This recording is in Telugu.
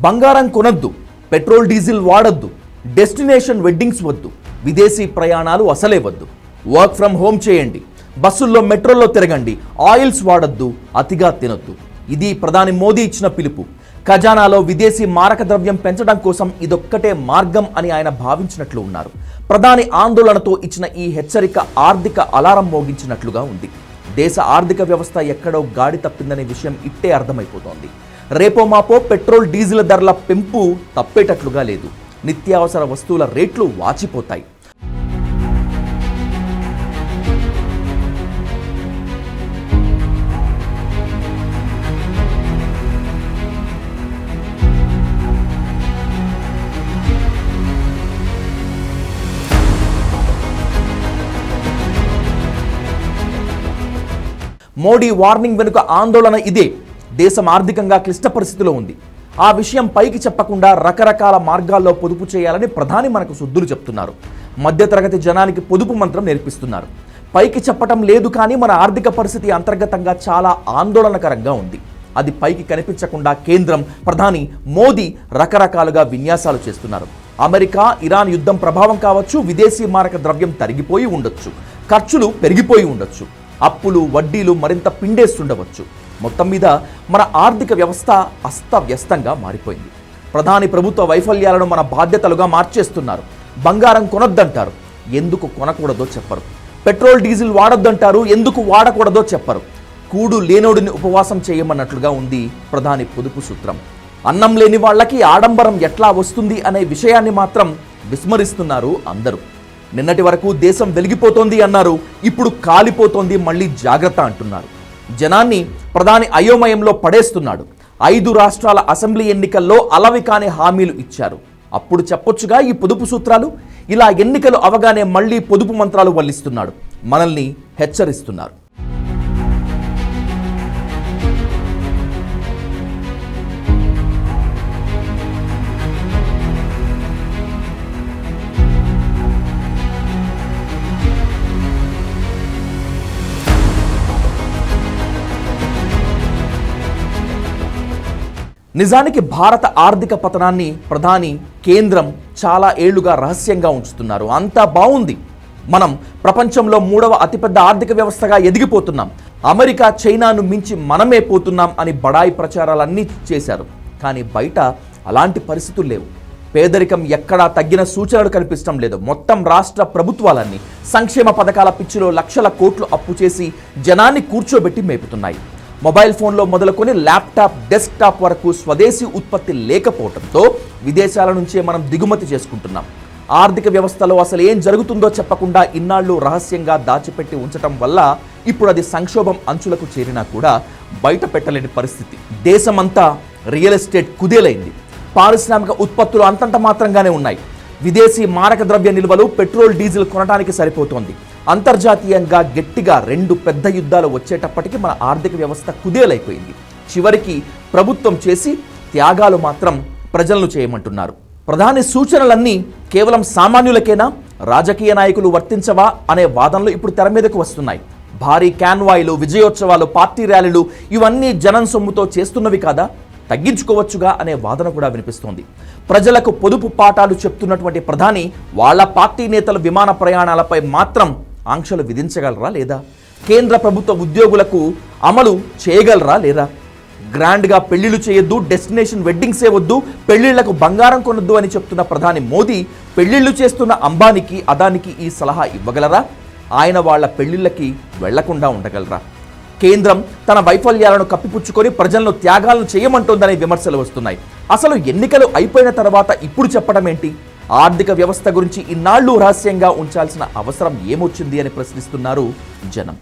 బంగారం కొనొద్దు, పెట్రోల్ డీజిల్ వాడొద్దు, డెస్టినేషన్ వెడ్డింగ్స్ వద్దు, విదేశీ ప్రయాణాలు అసలే వద్దు, వర్క్ ఫ్రమ్ హోమ్ చేయండి, బస్సుల్లో మెట్రోల్లో తిరగండి, ఆయిల్స్ వాడొద్దు, అతిగా తినొద్దు. ఇది ప్రధాని మోదీ ఇచ్చిన పిలుపు. ఖజానాలో విదేశీ మారక ద్రవ్యం పెంచడం కోసం ఇదొక్కటే మార్గం అని ఆయన భావించినట్లు ఉన్నారు. ప్రధాని ఆందోళనతో ఇచ్చిన ఈ హెచ్చరిక ఆర్థిక అలారం మోగించినట్లుగా ఉంది. దేశ ఆర్థిక వ్యవస్థ ఎక్కడో గాడి తప్పిందనే విషయం ఇట్టే అర్థమైపోతోంది. రేపో మాపో పెట్రోల్ డీజిల్ ధరల పెంపు తప్పేటట్లుగా లేదు. నిత్యావసర వస్తువుల రేట్లు వాచిపోతాయి. మోడీ వార్నింగ్ వెనుక ఆందోళన ఇదే. దేశం ఆర్థికంగా క్లిష్ట పరిస్థితిలో ఉంది. ఆ విషయం పైకి చెప్పకుండా రకరకాల మార్గాల్లో పొదుపు చేయాలని ప్రధాని మనకు సుద్దులు చెప్తున్నారు. మధ్యతరగతి జనానికి పొదుపు మంత్రం నేర్పిస్తున్నారు. పైకి చెప్పటం లేదు, కానీ మన ఆర్థిక పరిస్థితి అంతర్గతంగా చాలా ఆందోళనకరంగా ఉంది. అది పైకి కనిపించకుండా కేంద్రం, ప్రధాని మోదీ రకరకాలుగా విన్యాసాలు చేస్తున్నారు. అమెరికా ఇరాన్ యుద్ధం ప్రభావం కావచ్చు, విదేశీ మారక ద్రవ్యం తరిగిపోయి ఉండొచ్చు, ఖర్చులు పెరిగిపోయి ఉండొచ్చు, అప్పులు వడ్డీలు మరింత పిండేస్తుండవచ్చు. మొత్తం మీద మన ఆర్థిక వ్యవస్థ అస్తవ్యస్తంగా మారిపోయింది. ప్రధాని ప్రభుత్వ వైఫల్యాలను మన బాధ్యతలుగా మార్చేస్తున్నారు. బంగారం కొనొద్దంటారు, ఎందుకు కొనకూడదో చెప్పరు. పెట్రోల్ డీజిల్ వాడొద్దంటారు, ఎందుకు వాడకూడదో చెప్పరు. కూడు లేనోడిని ఉపవాసం చేయమన్నట్లుగా ఉంది ప్రధాని పొదుపు సూత్రం. అన్నం లేని వాళ్ళకి ఆడంబరం ఎట్లా వస్తుంది అనే విషయాన్ని మాత్రం విస్మరిస్తున్నారు అందరూ. నిన్నటి వరకు దేశం వెలిగిపోతోంది అన్నారు, ఇప్పుడు కాలిపోతోంది, మళ్ళీ జాగ్రత్త అంటున్నారు. జనాన్ని ప్రధాని అయోమయంలో పడేస్తున్నాడు. 5 రాష్ట్రాల అసెంబ్లీ ఎన్నికల్లో అలవి కాని హామీలు ఇచ్చారు. అప్పుడు చెప్పొచ్చుగా ఈ పొదుపు సూత్రాలు. ఇలా ఎన్నికలు అవగానే మళ్ళీ పొదుపు మంత్రాలు వల్లిస్తున్నాడు, మనల్ని హెచ్చరిస్తున్నారు. నిజానికి భారత ఆర్థిక పతనాన్ని ప్రధాని, కేంద్రం చాలా ఏళ్లుగా రహస్యంగా ఉంచుతున్నారు. అంతా బాగుంది. మనం ప్రపంచంలో 3వ అతిపెద్ద ఆర్థిక వ్యవస్థగా ఎదిగిపోతున్నాం, అమెరికా చైనాను మించి మనమే పోతున్నాం అని బడాయి ప్రచారాలన్నీ చేశారు. కానీ బయట అలాంటి పరిస్థితులు లేవు. పేదరికం ఎక్కడా తగ్గిన సూచనలు కనిపించడం లేదు. మొత్తం రాష్ట్ర ప్రభుత్వాలన్నీ సంక్షేమ పథకాల పిచ్చిలో లక్షల కోట్లు అప్పు చేసి జనాన్ని కూర్చోబెట్టి మేపుతున్నాయి. మొబైల్ ఫోన్లో మొదలుకొని ల్యాప్టాప్, డెస్క్టాప్ వరకు స్వదేశీ ఉత్పత్తి లేకపోవడంతో విదేశాల నుంచే మనం దిగుమతి చేసుకుంటున్నాం. ఆర్థిక వ్యవస్థలో అసలు ఏం జరుగుతుందో చెప్పకుండా ఇన్నాళ్ళు రహస్యంగా దాచిపెట్టి ఉంచడం వల్ల ఇప్పుడు అది సంక్షోభం అంచులకు చేరినా కూడా బయట పెట్టలేని పరిస్థితి. దేశమంతా రియల్ ఎస్టేట్ కుదేలైంది. పారిశ్రామిక ఉత్పత్తులు అంతంత మాత్రంగానే ఉన్నాయి. విదేశీ మారక ద్రవ్య నిల్వలు పెట్రోల్ డీజిల్ కొనడానికి సరిపోతోంది. అంతర్జాతీయంగా గట్టిగా 2 పెద్ద యుద్ధాలు వచ్చేటప్పటికి మన ఆర్థిక వ్యవస్థ కుదేలైపోయింది. చివరికి ప్రభుత్వం చేసి త్యాగాలు మాత్రం ప్రజలను చేయమంటున్నారు. ప్రధాని సూచనలన్నీ కేవలం సామాన్యులకేనా, రాజకీయ నాయకులు వర్తించవా అనే వాదనలు ఇప్పుడు తెర మీదకు వస్తున్నాయి. భారీ కాన్వాయ్లు, విజయోత్సవాలు, పార్టీ ర్యాలీలు ఇవన్నీ జనం సొమ్ముతో చేస్తున్నవి కాదా, తగ్గించుకోవచ్చుగా అనే వాదన కూడా వినిపిస్తోంది. ప్రజలకు పొదుపు పాఠాలు చెప్తున్నటువంటి ప్రధాని వాళ్ళ పార్టీ నేతల విమాన ప్రయాణాలపై మాత్రం ఆంక్షలు విధించగలరా లేదా? కేంద్ర ప్రభుత్వ ఉద్యోగులకు అమలు చేయగలరా లేదా? గ్రాండ్గా పెళ్లిళ్లు చేయొద్దు, డెస్టినేషన్ వెడ్డింగ్సే వద్దు, పెళ్లిళ్లకు బంగారం కొనొద్దు అని చెప్తున్న ప్రధాని మోదీ పెళ్లిళ్లు చేస్తున్న అంబానీకి, అదానికి ఈ సలహా ఇవ్వగలరా? ఆయన వాళ్ళ పెళ్లిళ్లకి వెళ్లకుండా ఉండగలరా? కేంద్రం తన వైఫల్యాలను కప్పిపుచ్చుకొని ప్రజలను త్యాగాలను చేయమంటోందనే విమర్శలు వస్తున్నాయి. అసలు ఎన్నికలు అయిపోయిన తర్వాత ఇప్పుడు చెప్పడం ఏంటి? ఆర్థిక వ్యవస్థ గురించి ఇన్నాళ్లు రహస్యంగా ఉంచాల్సిన అవసరం ఏమొచ్చింది అని ప్రశ్నిస్తున్నారు జనం.